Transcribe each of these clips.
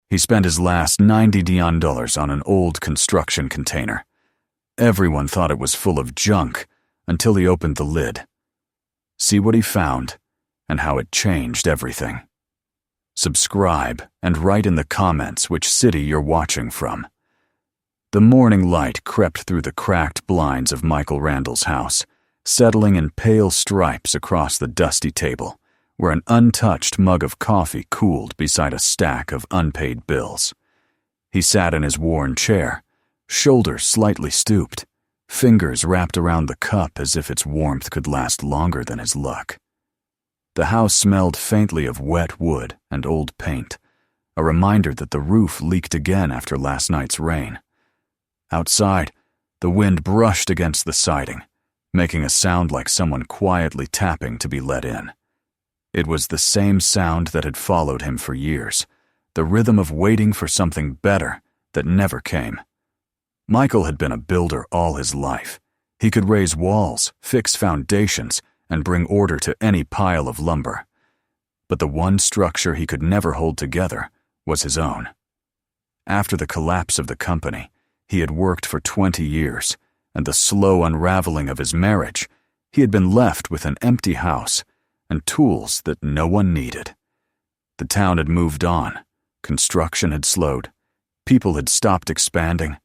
He spent his last 90 Dian dollars on an old construction container. Everyone thought it was full of junk until he opened the lid. See what he found and how it changed everything. Subscribe and write in the comments which city you're watching from. The morning light crept through the cracked blinds of Michael Randall's house, settling in pale stripes across the dusty table, where an untouched mug of coffee cooled beside a stack of unpaid bills. He sat in his worn chair, shoulders slightly stooped, fingers wrapped around the cup as if its warmth could last longer than his luck. The house smelled faintly of wet wood and old paint, a reminder that the roof leaked again after last night's rain. Outside, the wind brushed against the siding, making a sound like someone quietly tapping to be let in. It was the same sound that had followed him for years, the rhythm of waiting for something better that never came. Michael had been a builder all his life. He could raise walls, fix foundations, and bring order to any pile of lumber. But the one structure he could never hold together was his own. After the collapse of the company, he had worked for 20 years, and the slow unraveling of his marriage, he had been left with an empty house and tools that no one needed. The town had moved on, construction had slowed, people had stopped expanding,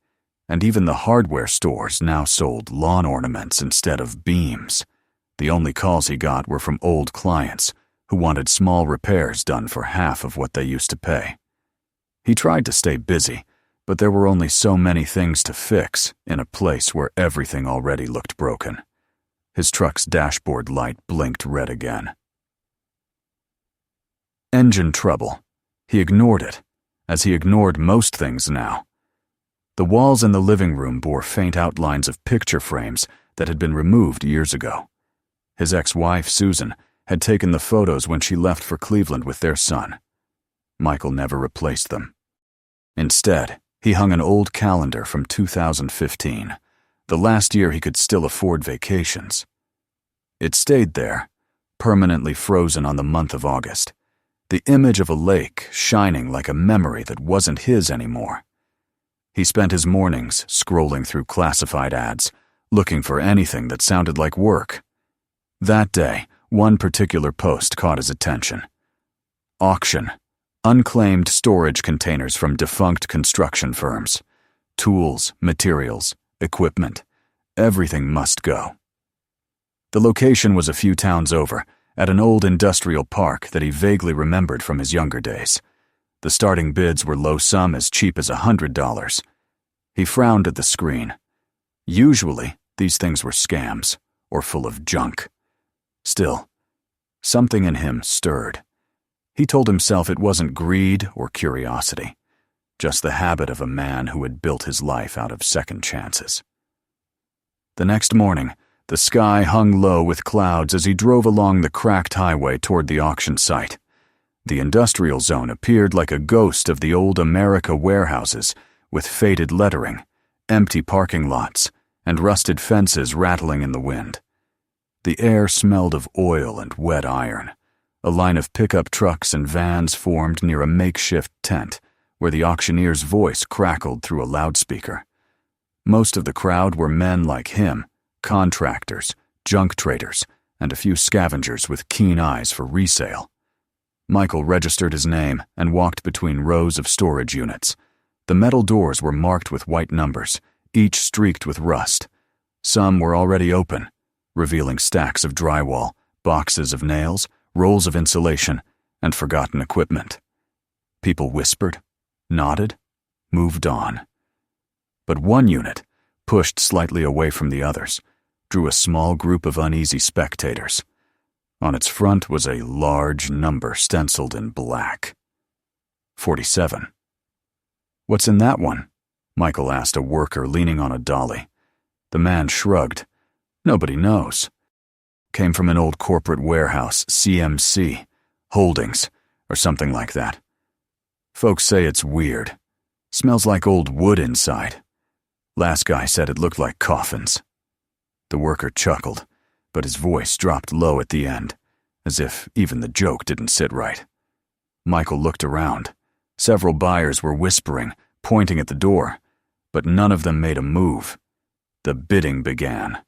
and even the hardware stores now sold lawn ornaments instead of beams. The only calls he got were from old clients who wanted small repairs done for half of what they used to pay. He tried to stay busy, but there were only so many things to fix in a place where everything already looked broken. His truck's dashboard light blinked red again. Engine trouble. He ignored it, as he ignored most things now. The walls in the living room bore faint outlines of picture frames that had been removed years ago. His ex-wife, Susan, had taken the photos when she left for Cleveland with their son. Michael never replaced them. Instead, he hung an old calendar from 2015, the last year he could still afford vacations. It stayed there, permanently frozen on the month of August, the image of a lake shining like a memory that wasn't his anymore. He spent his mornings scrolling through classified ads, looking for anything that sounded like work. That day, one particular post caught his attention. Auction. Unclaimed storage containers from defunct construction firms. Tools, materials, equipment. Everything must go. The location was a few towns over, at an old industrial park that he vaguely remembered from his younger days. The starting bids were low sum as cheap as $100. He frowned at the screen. Usually, these things were scams, or full of junk. Still, something in him stirred. He told himself it wasn't greed or curiosity, just the habit of a man who had built his life out of second chances. The next morning, the sky hung low with clouds as he drove along the cracked highway toward the auction site. The industrial zone appeared like a ghost of the old America warehouses, with faded lettering, empty parking lots, and rusted fences rattling in the wind. The air smelled of oil and wet iron. A line of pickup trucks and vans formed near a makeshift tent, where the auctioneer's voice crackled through a loudspeaker. Most of the crowd were men like him, contractors, junk traders, and a few scavengers with keen eyes for resale. Michael registered his name and walked between rows of storage units. The metal doors were marked with white numbers, each streaked with rust. Some were already open, revealing stacks of drywall, boxes of nails, rolls of insulation, and forgotten equipment. People whispered, nodded, moved on. But one unit, pushed slightly away from the others, drew a small group of uneasy spectators. On its front was a large number stenciled in black. 47. "What's in that one?" Michael asked a worker leaning on a dolly. The man shrugged. "Nobody knows. Came from an old corporate warehouse, CMC, Holdings, or something like that. Folks say it's weird. Smells like old wood inside. Last guy said it looked like coffins." The worker chuckled, but his voice dropped low at the end, as if even the joke didn't sit right. Michael looked around. Several buyers were whispering, pointing at the door, but none of them made a move. The bidding began.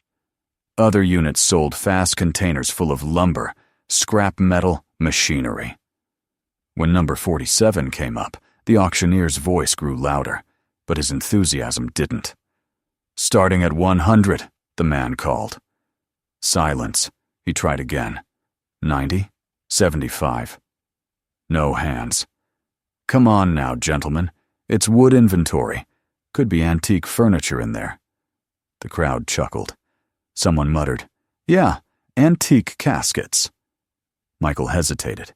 Other units sold fast containers full of lumber, scrap metal, machinery. When number 47 came up, the auctioneer's voice grew louder, but his enthusiasm didn't. "Starting at 100, the man called. Silence. He tried again. 90, 75. No hands. "Come on now, gentlemen. It's wood inventory. Could be antique furniture in there." The crowd chuckled. Someone muttered, "Yeah, antique caskets." Michael hesitated.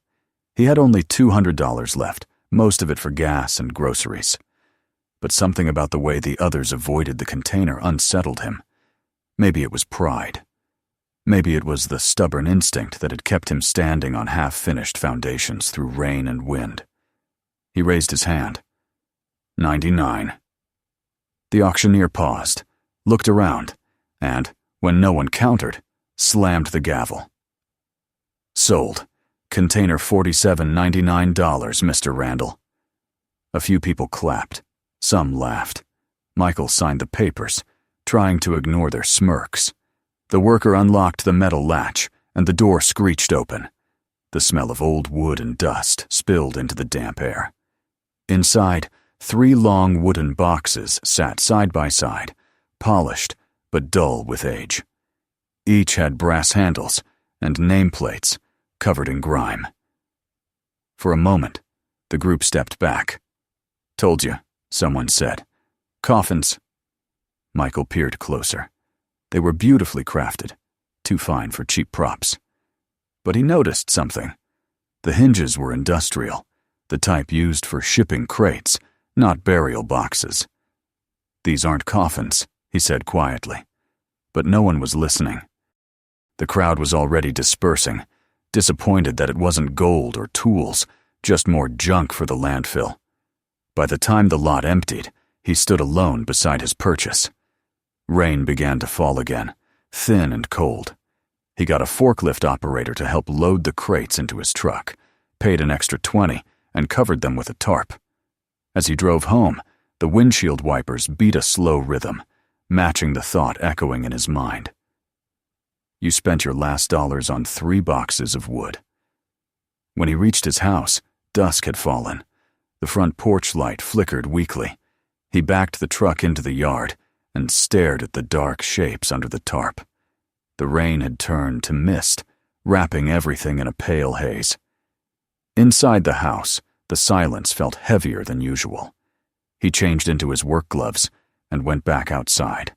He had only $200 left, most of it for gas and groceries. But something about the way the others avoided the container unsettled him. Maybe it was pride. Maybe it was the stubborn instinct that had kept him standing on half-finished foundations through rain and wind. He raised his hand. 99. The auctioneer paused, looked around, and, when no one countered, slammed the gavel. "Sold. Container 47, $99, Mr. Randall." A few people clapped. Some laughed. Michael signed the papers, trying to ignore their smirks. The worker unlocked the metal latch, and the door screeched open. The smell of old wood and dust spilled into the damp air. Inside, 3 long wooden boxes sat side by side, polished but dull with age. Each had brass handles and nameplates covered in grime. For a moment, the group stepped back. "Told you," someone said. "Coffins." Michael peered closer. They were beautifully crafted, too fine for cheap props. But he noticed something. The hinges were industrial, the type used for shipping crates, not burial boxes. "These aren't coffins," he said quietly. But no one was listening. The crowd was already dispersing, disappointed that it wasn't gold or tools, just more junk for the landfill. By the time the lot emptied, he stood alone beside his purchase. Rain began to fall again, thin and cold. He got a forklift operator to help load the crates into his truck, paid an extra $20, and covered them with a tarp. As he drove home, the windshield wipers beat a slow rhythm, matching the thought echoing in his mind. You spent your last dollars on 3 boxes of wood. When he reached his house, dusk had fallen. The front porch light flickered weakly. He backed the truck into the yard and stared at the dark shapes under the tarp. The rain had turned to mist, wrapping everything in a pale haze. Inside the house, the silence felt heavier than usual. He changed into his work gloves and went back outside.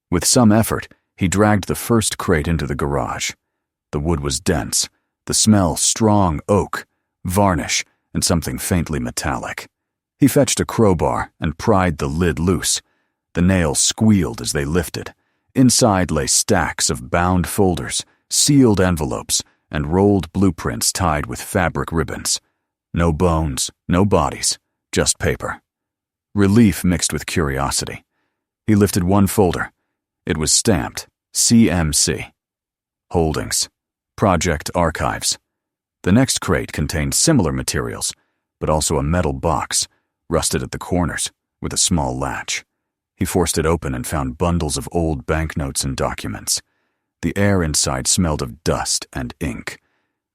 With some effort, he dragged the first crate into the garage. The wood was dense, the smell strong oak, varnish, and something faintly metallic. He fetched a crowbar and pried the lid loose. The nails squealed as they lifted. Inside lay stacks of bound folders, sealed envelopes, and rolled blueprints tied with fabric ribbons. No bones, no bodies, just paper. Relief mixed with curiosity. He lifted one folder. It was stamped CMC. Holdings. Project Archives. The next crate contained similar materials, but also a metal box, rusted at the corners, with a small latch. He forced it open and found bundles of old banknotes and documents. The air inside smelled of dust and ink.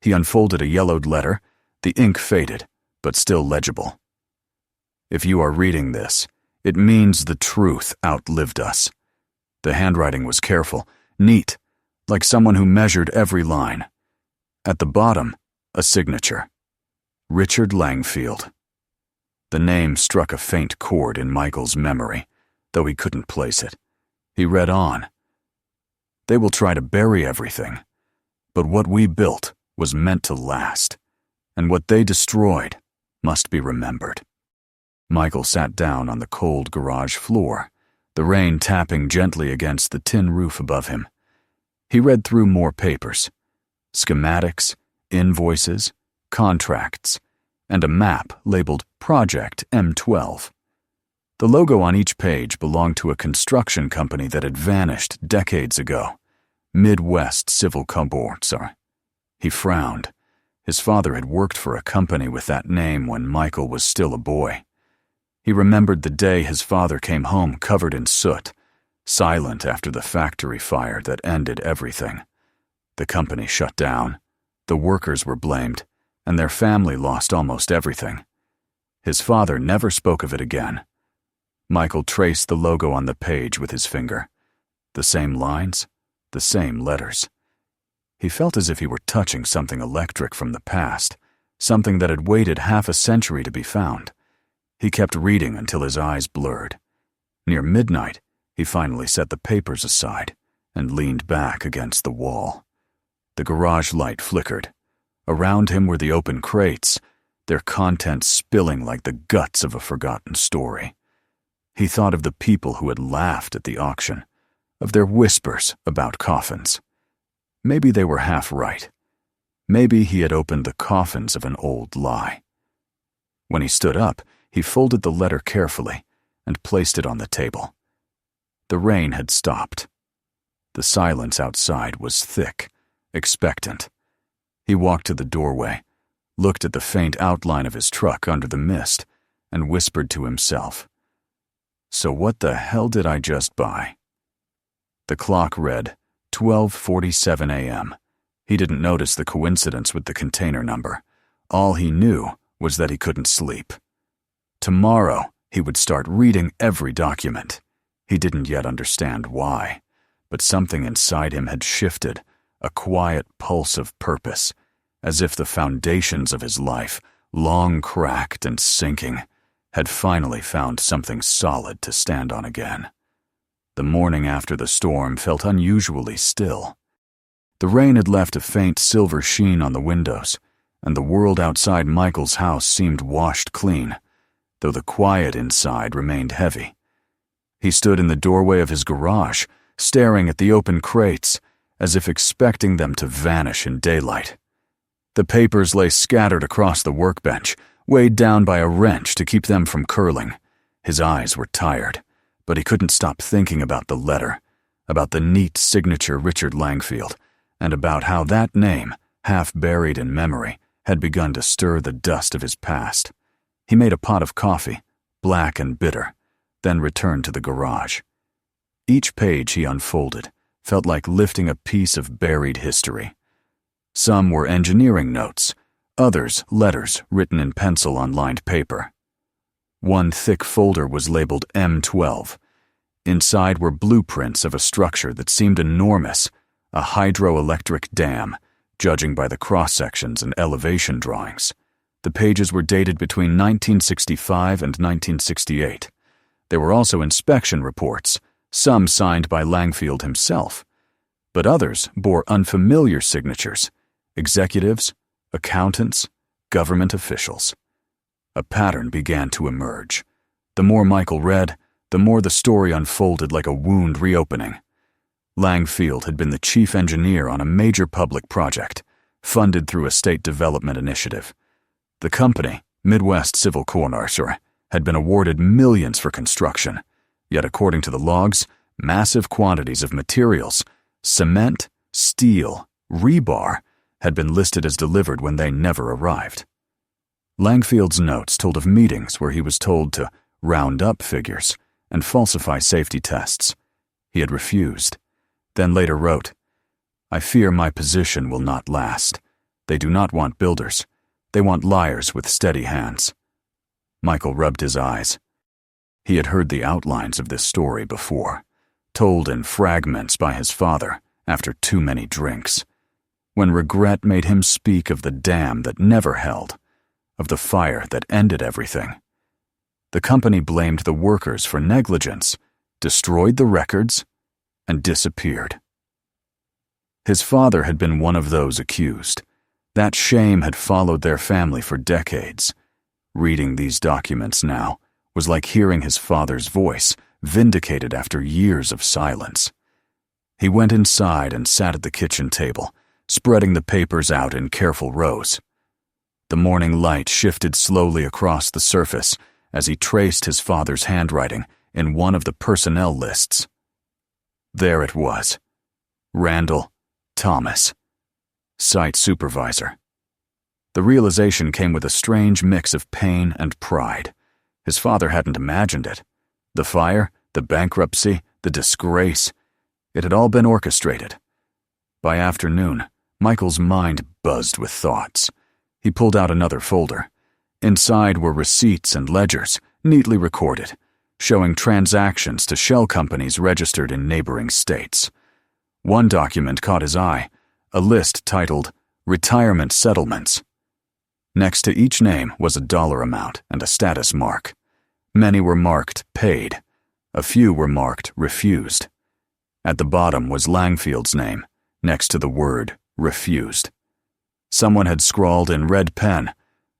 He unfolded a yellowed letter. The ink faded, but still legible. If you are reading this, it means the truth outlived us. The handwriting was careful, neat, like someone who measured every line. At the bottom, a signature. Richard Langfield. The name struck a faint chord in Michael's memory, though he couldn't place it. He read on. They will try to bury everything, but what we built was meant to last, and what they destroyed must be remembered. Michael sat down on the cold garage floor, the rain tapping gently against the tin roof above him. He read through more papers, schematics, invoices, contracts, and a map labeled Project M12. The logo on each page belonged to a construction company that had vanished decades ago, Midwest Civil Cobourtsar. He frowned. His father had worked for a company with that name when Michael was still a boy. He remembered the day his father came home covered in soot, silent after the factory fire that ended everything. The company shut down, the workers were blamed, and their family lost almost everything. His father never spoke of it again. Michael traced the logo on the page with his finger. The same lines, the same letters. He felt as if he were touching something electric from the past, something that had waited half a century to be found. He kept reading until his eyes blurred. Near midnight, he finally set the papers aside and leaned back against the wall. The garage light flickered. Around him were the open crates, their contents spilling like the guts of a forgotten story. He thought of the people who had laughed at the auction, of their whispers about coffins. Maybe they were half right. Maybe he had opened the coffins of an old lie. When he stood up, he folded the letter carefully and placed it on the table. The rain had stopped. The silence outside was thick, expectant. He walked to the doorway, looked at the faint outline of his truck under the mist, and whispered to himself, "So what the hell did I just buy?" The clock read 12:47 a.m. He didn't notice the coincidence with the container number. All he knew was that he couldn't sleep. Tomorrow, he would start reading every document. He didn't yet understand why, but something inside him had shifted, a quiet pulse of purpose, as if the foundations of his life, long cracked and sinking, had finally found something solid to stand on again. The morning after the storm felt unusually still. The rain had left a faint silver sheen on the windows, and the world outside Michael's house seemed washed clean, though the quiet inside remained heavy. He stood in the doorway of his garage, staring at the open crates, as if expecting them to vanish in daylight. The papers lay scattered across the workbench, weighed down by a wrench to keep them from curling. His eyes were tired, but he couldn't stop thinking about the letter, about the neat signature Richard Langfield, and about how that name, half buried in memory, had begun to stir the dust of his past. He made a pot of coffee, black and bitter, then returned to the garage. Each page he unfolded felt like lifting a piece of buried history. Some were engineering notes, others letters written in pencil on lined paper. One thick folder was labeled M12. Inside were blueprints of a structure that seemed enormous, a hydroelectric dam, judging by the cross-sections and elevation drawings. The pages were dated between 1965 and 1968. There were also inspection reports, some signed by Langfield himself, but others bore unfamiliar signatures, executives, accountants, government officials. A pattern began to emerge. The more Michael read, the more the story unfolded like a wound reopening. Langfield had been the chief engineer on a major public project, funded through a state development initiative. The company, Midwest Civil Coordinator, had been awarded millions for construction, yet according to the logs, massive quantities of materials, cement, steel, rebar, had been listed as delivered when they never arrived. Langfield's notes told of meetings where he was told to round up figures and falsify safety tests. He had refused, then later wrote, "I fear my position will not last. They do not want builders. They want liars with steady hands." Michael rubbed his eyes. He had heard the outlines of this story before, told in fragments by his father after too many drinks, when regret made him speak of the dam that never held, of the fire that ended everything. The company blamed the workers for negligence, destroyed the records, and disappeared. His father had been one of those accused. That shame had followed their family for decades. Reading these documents now was like hearing his father's voice, vindicated after years of silence. He went inside and sat at the kitchen table, spreading the papers out in careful rows. The morning light shifted slowly across the surface as he traced his father's handwriting in one of the personnel lists. There it was. Randall Thomas, site supervisor. The realization came with a strange mix of pain and pride. His father hadn't imagined it. The fire, the bankruptcy, the disgrace. It had all been orchestrated. By afternoon, Michael's mind buzzed with thoughts. He pulled out another folder. Inside were receipts and ledgers, neatly recorded, showing transactions to shell companies registered in neighboring states. One document caught his eye, a list titled Retirement Settlements. Next to each name was a dollar amount and a status mark. Many were marked paid. A few were marked refused. At the bottom was Langfield's name, next to the word refused. Someone had scrawled in red pen,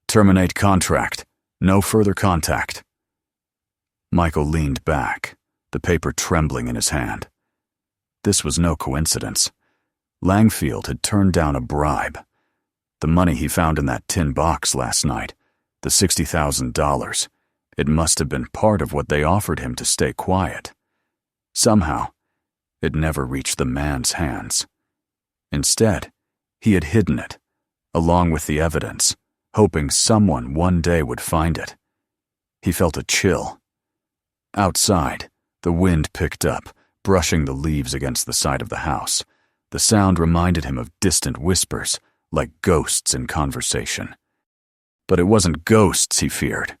"Terminate contract. No further contact." Michael leaned back, the paper trembling in his hand. This was no coincidence. Langfield had turned down a bribe. The money he found in that tin box last night, the $60,000, it must have been part of what they offered him to stay quiet. Somehow, it never reached the man's hands. Instead, he had hidden it, along with the evidence, hoping someone one day would find it. He felt a chill. Outside, the wind picked up, brushing the leaves against the side of the house. The sound reminded him of distant whispers, like ghosts in conversation. But it wasn't ghosts he feared.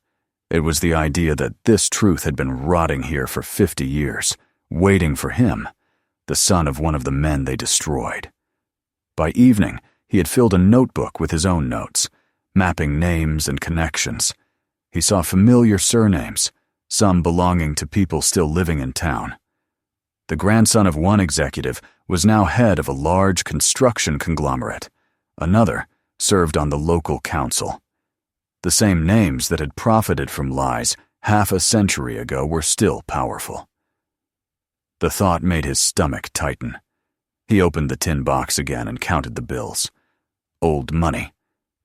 It was the idea that this truth had been rotting here for 50 years, waiting for him, the son of one of the men they destroyed. By evening, he had filled a notebook with his own notes, mapping names and connections. He saw familiar surnames, some belonging to people still living in town. The grandson of one executive was now head of a large construction conglomerate. Another served on the local council. The same names that had profited from lies half a century ago were still powerful. The thought made his stomach tighten. He opened the tin box again and counted the bills. Old money,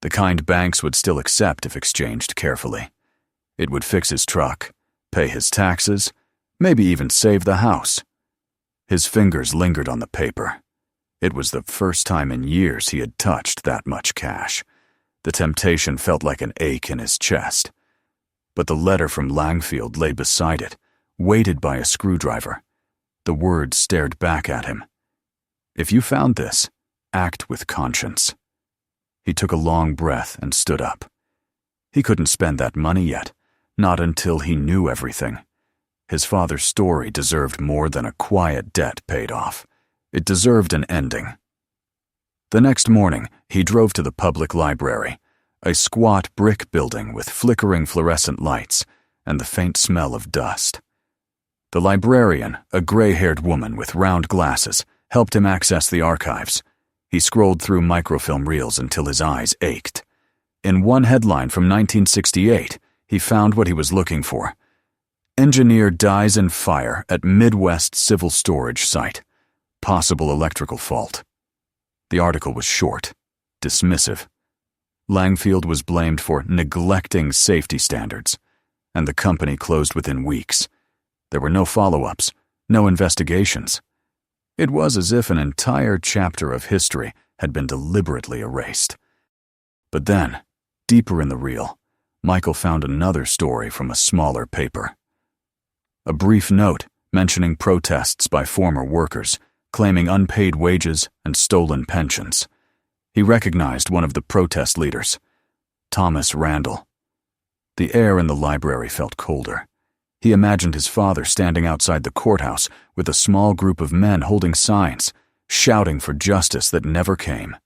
the kind banks would still accept if exchanged carefully. It would fix his truck, pay his taxes, maybe even save the house. His fingers lingered on the paper. It was the first time in years he had touched that much cash. The temptation felt like an ache in his chest. But the letter from Langfield lay beside it, weighted by a screwdriver. The words stared back at him. If you found this, act with conscience. He took a long breath and stood up. He couldn't spend that money yet, not until he knew everything. His father's story deserved more than a quiet debt paid off. It deserved an ending. The next morning, he drove to the public library, a squat brick building with flickering fluorescent lights and the faint smell of dust. The librarian, a gray-haired woman with round glasses, helped him access the archives. He scrolled through microfilm reels until his eyes ached. In one headline from 1968, he found what he was looking for. Engineer dies in fire at Midwest Civil Storage Site. Possible electrical fault. The article was short, dismissive. Langfield was blamed for neglecting safety standards, and the company closed within weeks. There were no follow-ups, no investigations. It was as if an entire chapter of history had been deliberately erased. But then, deeper in the reel, Michael found another story from a smaller paper. A brief note mentioning protests by former workers, claiming unpaid wages and stolen pensions. He recognized one of the protest leaders, Thomas Randall. The air in the library felt colder. He imagined his father standing outside the courthouse with a small group of men holding signs, shouting for justice that never came.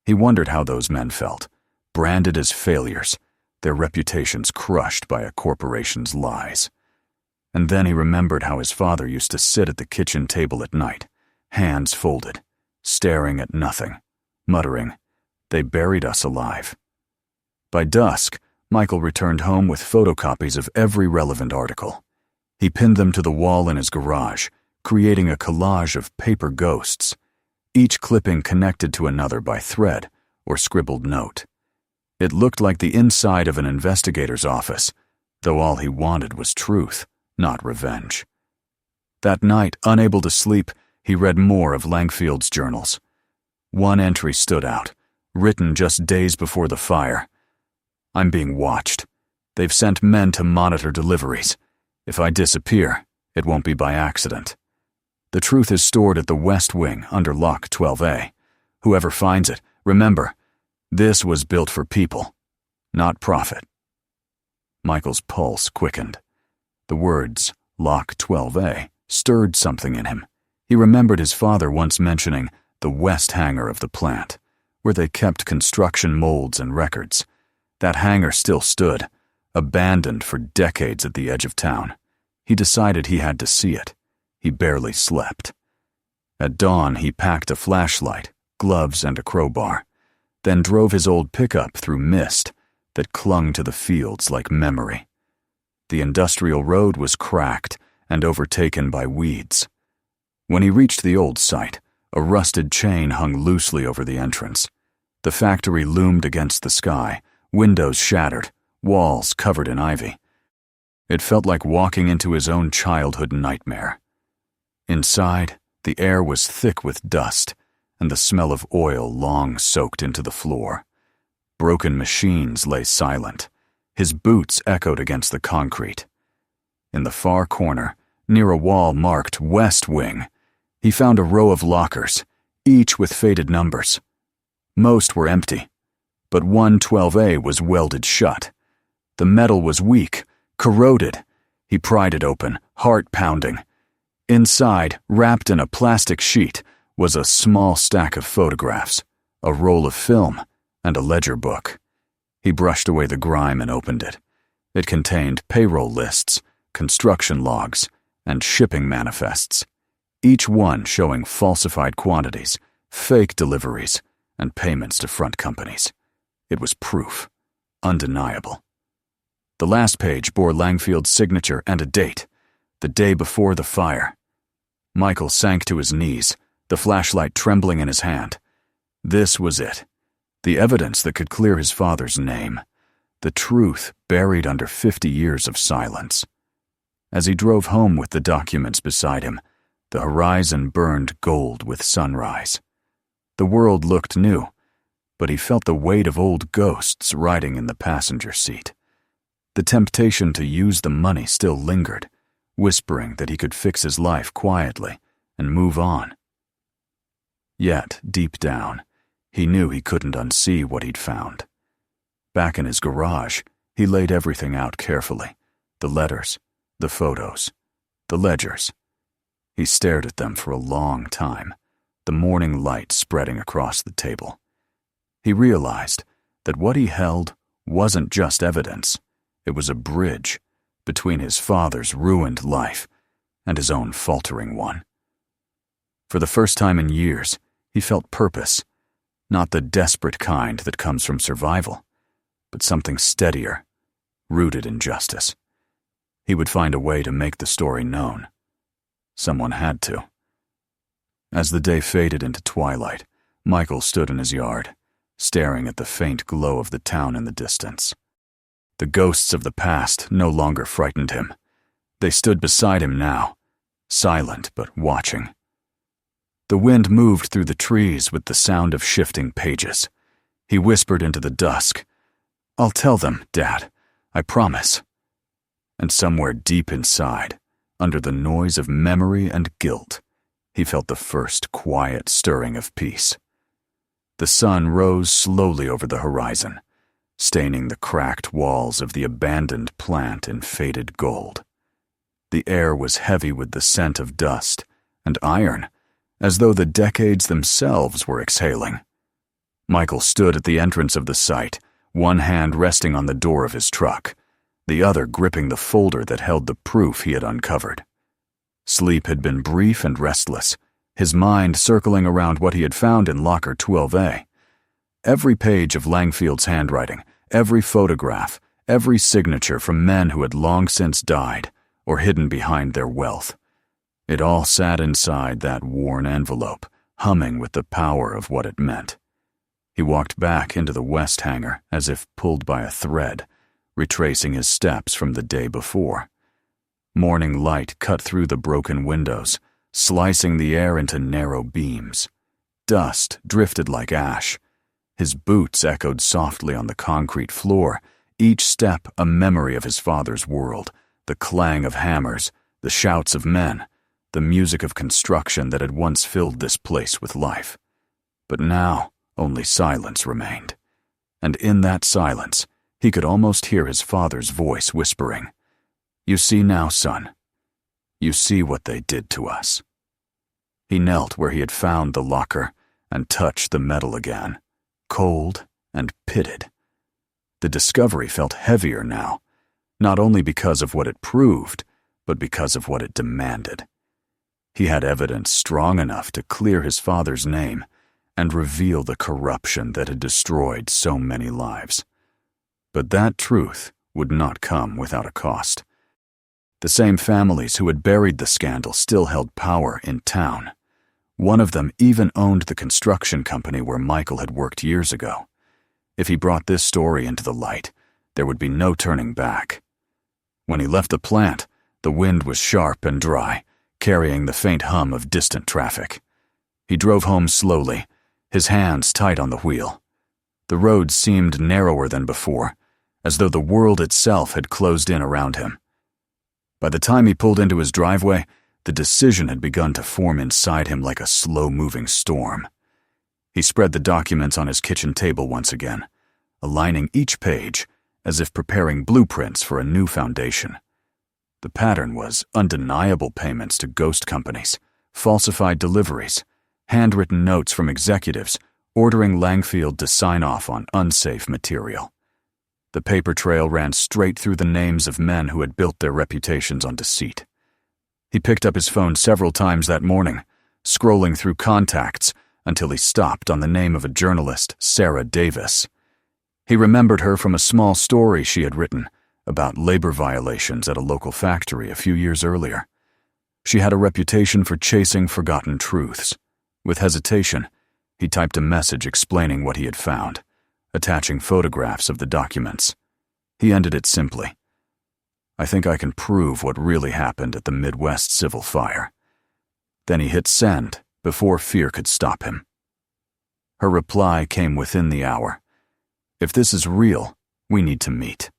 He wondered how those men felt, branded as failures, their reputations crushed by a corporation's lies. And then he remembered how his father used to sit at the kitchen table at night, hands folded, staring at nothing, muttering, "They buried us alive." By dusk, Michael returned home with photocopies of every relevant article. He pinned them to the wall in his garage, creating a collage of paper ghosts, each clipping connected to another by thread or scribbled note. It looked like the inside of an investigator's office, though all he wanted was truth, not revenge. That night, unable to sleep, he read more of Langfield's journals. One entry stood out, written just days before the fire. "I'm being watched. They've sent men to monitor deliveries. If I disappear, it won't be by accident. The truth is stored at the West Wing under Lock 12A. Whoever finds it, remember, this was built for people, not profit." Michael's pulse quickened. The words, Lock 12A, stirred something in him. He remembered his father once mentioning the west hangar of the plant, where they kept construction molds and records. That hangar still stood, abandoned for decades at the edge of town. He decided he had to see it. He barely slept. At dawn, he packed a flashlight, gloves, and a crowbar, then drove his old pickup through mist that clung to the fields like memory. The industrial road was cracked and overtaken by weeds. When he reached the old site, a rusted chain hung loosely over the entrance. The factory loomed against the sky, windows shattered, walls covered in ivy. It felt like walking into his own childhood nightmare. Inside, the air was thick with dust, and the smell of oil long soaked into the floor. Broken machines lay silent. His boots echoed against the concrete. In the far corner, near a wall marked West Wing, he found a row of lockers, each with faded numbers. Most were empty, but 112A was welded shut. The metal was weak, corroded. He pried it open, heart pounding. Inside, wrapped in a plastic sheet, was a small stack of photographs, a roll of film, and a ledger book. He brushed away the grime and opened it. It contained payroll lists, construction logs, and shipping manifests, each one showing falsified quantities, fake deliveries, and payments to front companies. It was proof, undeniable. The last page bore Langfield's signature and a date, the day before the fire. Michael sank to his knees, the flashlight trembling in his hand. This was it, the evidence that could clear his father's name, the truth buried under 50 years of silence. As he drove home with the documents beside him, the horizon burned gold with sunrise. The world looked new, but he felt the weight of old ghosts riding in the passenger seat. The temptation to use the money still lingered, whispering that he could fix his life quietly and move on. Yet, deep down, he knew he couldn't unsee what he'd found. Back in his garage, he laid everything out carefully, the letters, the photos, the ledgers. He stared at them for a long time, the morning light spreading across the table. He realized that what he held wasn't just evidence, it was a bridge between his father's ruined life and his own faltering one. For the first time in years, he felt purpose, not the desperate kind that comes from survival, but something steadier, rooted in justice. He would find a way to make the story known. Someone had to. As the day faded into twilight, Michael stood in his yard, staring at the faint glow of the town in the distance. The ghosts of the past no longer frightened him. They stood beside him now, silent but watching. The wind moved through the trees with the sound of shifting pages. He whispered into the dusk, "I'll tell them, Dad. I promise." And somewhere deep inside, under the noise of memory and guilt, he felt the first quiet stirring of peace. The sun rose slowly over the horizon, staining the cracked walls of the abandoned plant in faded gold. The air was heavy with the scent of dust and iron, as though the decades themselves were exhaling. Michael stood at the entrance of the site, one hand resting on the door of his truck, the other gripping the folder that held the proof he had uncovered. Sleep had been brief and restless, his mind circling around what he had found in Locker 12A. Every page of Langfield's handwriting, every photograph, every signature from men who had long since died or hidden behind their wealth. It all sat inside that worn envelope, humming with the power of what it meant. He walked back into the west hangar as if pulled by a thread, retracing his steps from the day before. Morning light cut through the broken windows, slicing the air into narrow beams. Dust drifted like ash, His boots echoed softly on the concrete floor, each step a memory of his father's world, the clang of hammers, the shouts of men, the music of construction that had once filled this place with life. But now only silence remained. And in that silence, he could almost hear his father's voice whispering, "You see now, son. You see what they did to us." He knelt where he had found the locker and touched the metal again, cold and pitted. The discovery felt heavier now, not only because of what it proved, but because of what it demanded. He had evidence strong enough to clear his father's name and reveal the corruption that had destroyed so many lives. But that truth would not come without a cost. The same families who had buried the scandal still held power in town. One of them even owned the construction company where Michael had worked years ago. If he brought this story into the light, there would be no turning back. When he left the plant, the wind was sharp and dry, carrying the faint hum of distant traffic. He drove home slowly, his hands tight on the wheel. The road seemed narrower than before, as though the world itself had closed in around him. By the time he pulled into his driveway, the decision had begun to form inside him like a slow-moving storm. He spread the documents on his kitchen table once again, aligning each page as if preparing blueprints for a new foundation. The pattern was undeniable payments to ghost companies, falsified deliveries, handwritten notes from executives ordering Langfield to sign off on unsafe material. The paper trail ran straight through the names of men who had built their reputations on deceit. He picked up his phone several times that morning, scrolling through contacts until he stopped on the name of a journalist, Sarah Davis. He remembered her from a small story she had written about labor violations at a local factory a few years earlier. She had a reputation for chasing forgotten truths. With hesitation, he typed a message explaining what he had found, attaching photographs of the documents. He ended it simply. "I think I can prove what really happened at the Midwest Civil Fire." Then he hit send before fear could stop him. Her reply came within the hour. "If this is real, we need to meet.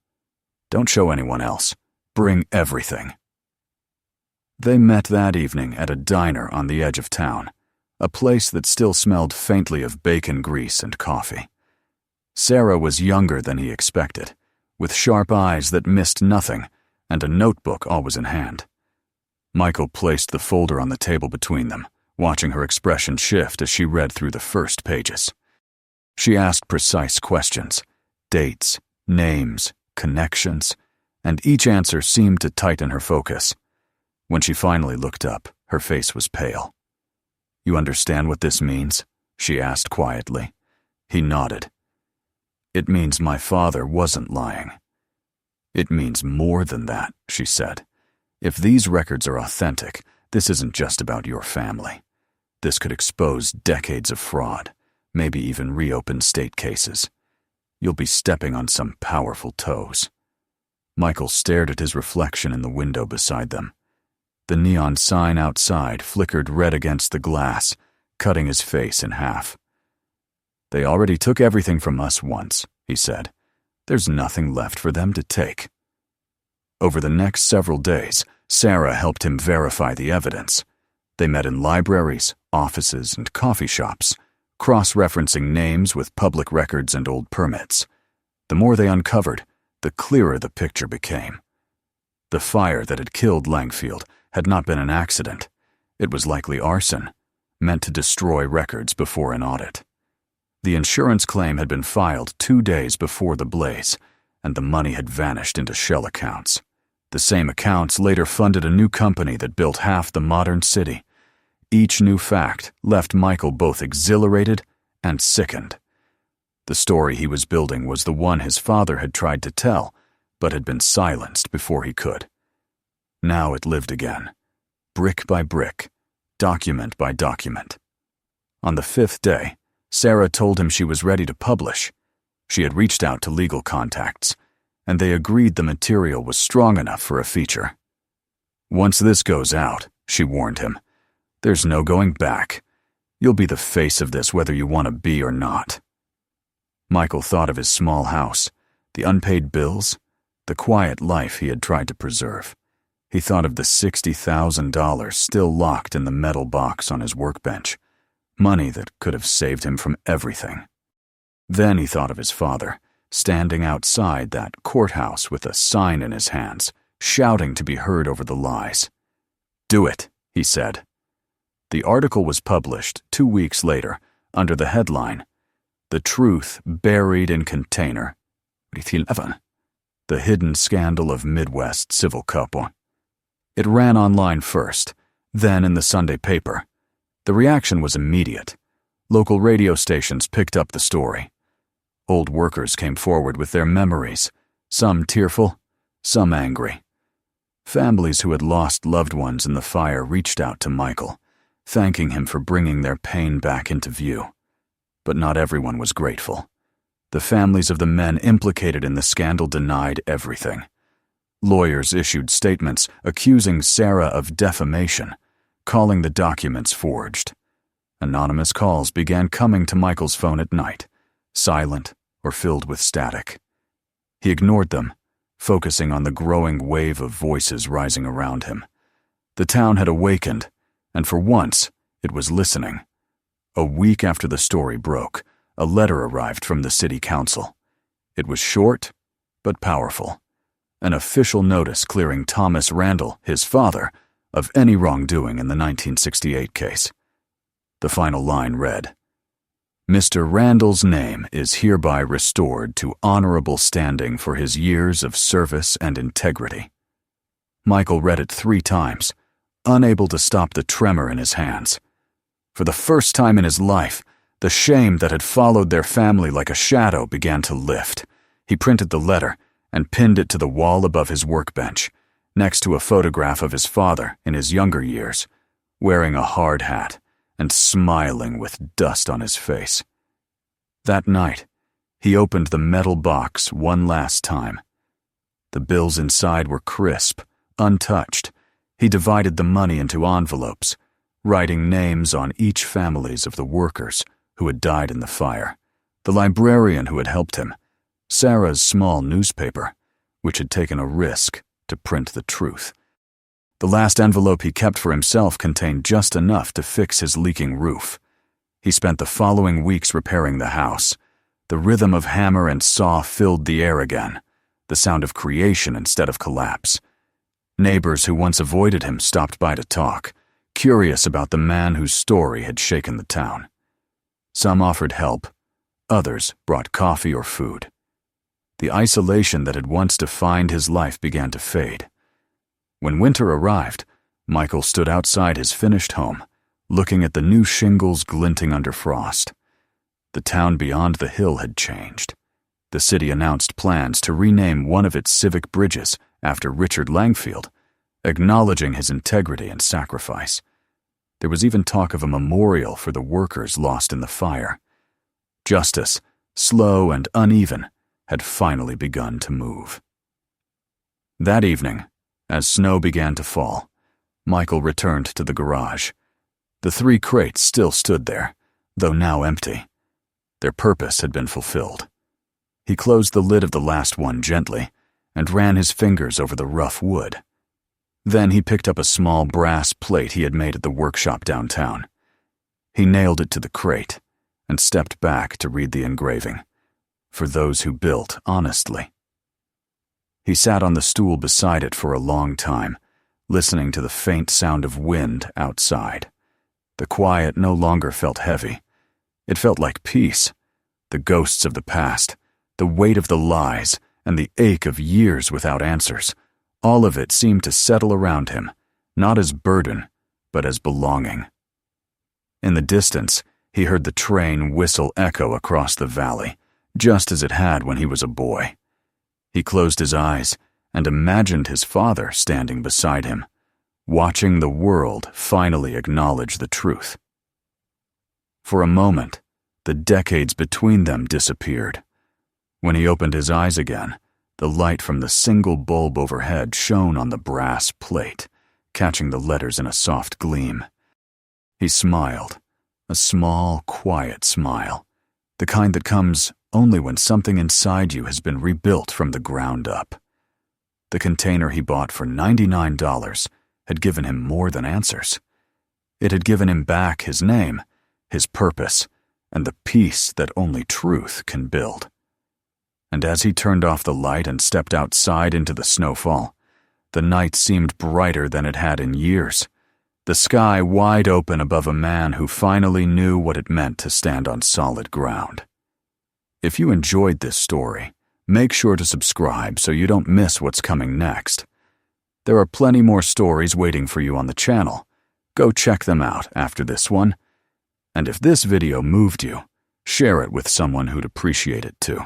Don't show anyone else. Bring everything." They met that evening at a diner on the edge of town, a place that still smelled faintly of bacon grease and coffee. Sarah was younger than he expected, with sharp eyes that missed nothing and a notebook always in hand. Michael placed the folder on the table between them, watching her expression shift as she read through the first pages. She asked precise questions, dates, names, connections, and each answer seemed to tighten her focus. When she finally looked up, her face was pale. "You understand what this means?" she asked quietly. He nodded. "It means my father wasn't lying." "It means more than that," she said. "If these records are authentic, this isn't just about your family. This could expose decades of fraud, maybe even reopen state cases. You'll be stepping on some powerful toes." Michael stared at his reflection in the window beside them. The neon sign outside flickered red against the glass, cutting his face in half. "They already took everything from us once," he said. "There's nothing left for them to take." Over the next several days, Sarah helped him verify the evidence. They met in libraries, offices, and coffee shops, cross-referencing names with public records and old permits. The more they uncovered, the clearer the picture became. The fire that had killed Langfield had not been an accident. It was likely arson, meant to destroy records before an audit. The insurance claim had been filed 2 days before the blaze, and the money had vanished into shell accounts. The same accounts later funded a new company that built half the modern city. Each new fact left Michael both exhilarated and sickened. The story he was building was the one his father had tried to tell, but had been silenced before he could. Now it lived again, brick by brick, document by document. On the 5th day, Sarah told him she was ready to publish. She had reached out to legal contacts, and they agreed the material was strong enough for a feature. "Once this goes out," she warned him, "there's no going back. You'll be the face of this whether you want to be or not." Michael thought of his small house, the unpaid bills, the quiet life he had tried to preserve. He thought of the $60,000 still locked in the metal box on his workbench, money that could have saved him from everything. Then he thought of his father, standing outside that courthouse with a sign in his hands, shouting to be heard over the lies. "Do it," he said. The article was published 2 weeks later under the headline, "The Truth Buried in Container. The Hidden Scandal of Midwest Civil Capo." It ran online first, then in the Sunday paper. The reaction was immediate. Local radio stations picked up the story. Old workers came forward with their memories, some tearful, some angry. Families who had lost loved ones in the fire reached out to Michael, thanking him for bringing their pain back into view. But not everyone was grateful. The families of the men implicated in the scandal denied everything. Lawyers issued statements accusing Sarah of defamation, calling the documents forged. Anonymous calls began coming to Michael's phone at night, silent or filled with static. He ignored them, focusing on the growing wave of voices rising around him. The town had awakened, and for once, it was listening. A week after the story broke, a letter arrived from the city council. It was short, but powerful. An official notice clearing Thomas Randall, his father, of any wrongdoing in the 1968 case. The final line read, "Mr. Randall's name is hereby restored to honorable standing for his years of service and integrity." Michael read it 3 times, unable to stop the tremor in his hands. For the first time in his life, the shame that had followed their family like a shadow began to lift. He printed the letter and pinned it to the wall above his workbench, next to a photograph of his father in his younger years, wearing a hard hat and smiling with dust on his face. That night, he opened the metal box one last time. The bills inside were crisp, untouched. He divided the money into envelopes, writing names on each families of the workers who had died in the fire, the librarian who had helped him, Sarah's small newspaper, which had taken a risk to print the truth. The last envelope he kept for himself contained just enough to fix his leaking roof. He spent the following weeks repairing the house. The rhythm of hammer and saw filled the air again, the sound of creation instead of collapse. Neighbors who once avoided him stopped by to talk, curious about the man whose story had shaken the town. Some offered help, others brought coffee or food. The isolation that had once defined his life began to fade. When winter arrived, Michael stood outside his finished home, looking at the new shingles glinting under frost. The town beyond the hill had changed. The city announced plans to rename one of its civic bridges after Richard Langfield, acknowledging his integrity and sacrifice. There was even talk of a memorial for the workers lost in the fire. Justice, slow and uneven, had finally begun to move. That evening, as snow began to fall, Michael returned to the garage. The 3 crates still stood there, though now empty. Their purpose had been fulfilled. He closed the lid of the last one gently and ran his fingers over the rough wood. Then he picked up a small brass plate he had made at the workshop downtown. He nailed it to the crate and stepped back to read the engraving, "For those who built honestly." He sat on the stool beside it for a long time, listening to the faint sound of wind outside. The quiet no longer felt heavy. It felt like peace. The ghosts of the past, the weight of the lies, and the ache of years without answers, all of it seemed to settle around him, not as burden, but as belonging. In the distance, he heard the train whistle echo across the valley, just as it had when he was a boy. He closed his eyes and imagined his father standing beside him, watching the world finally acknowledge the truth. For a moment, the decades between them disappeared. When he opened his eyes again, the light from the single bulb overhead shone on the brass plate, catching the letters in a soft gleam. He smiled, a small, quiet smile, the kind that comes only when something inside you has been rebuilt from the ground up. The container he bought for $99 had given him more than answers. It had given him back his name, his purpose, and the peace that only truth can build. And as he turned off the light and stepped outside into the snowfall, the night seemed brighter than it had in years, the sky wide open above a man who finally knew what it meant to stand on solid ground. If you enjoyed this story, make sure to subscribe so you don't miss what's coming next. There are plenty more stories waiting for you on the channel. Go check them out after this one. And if this video moved you, share it with someone who'd appreciate it too.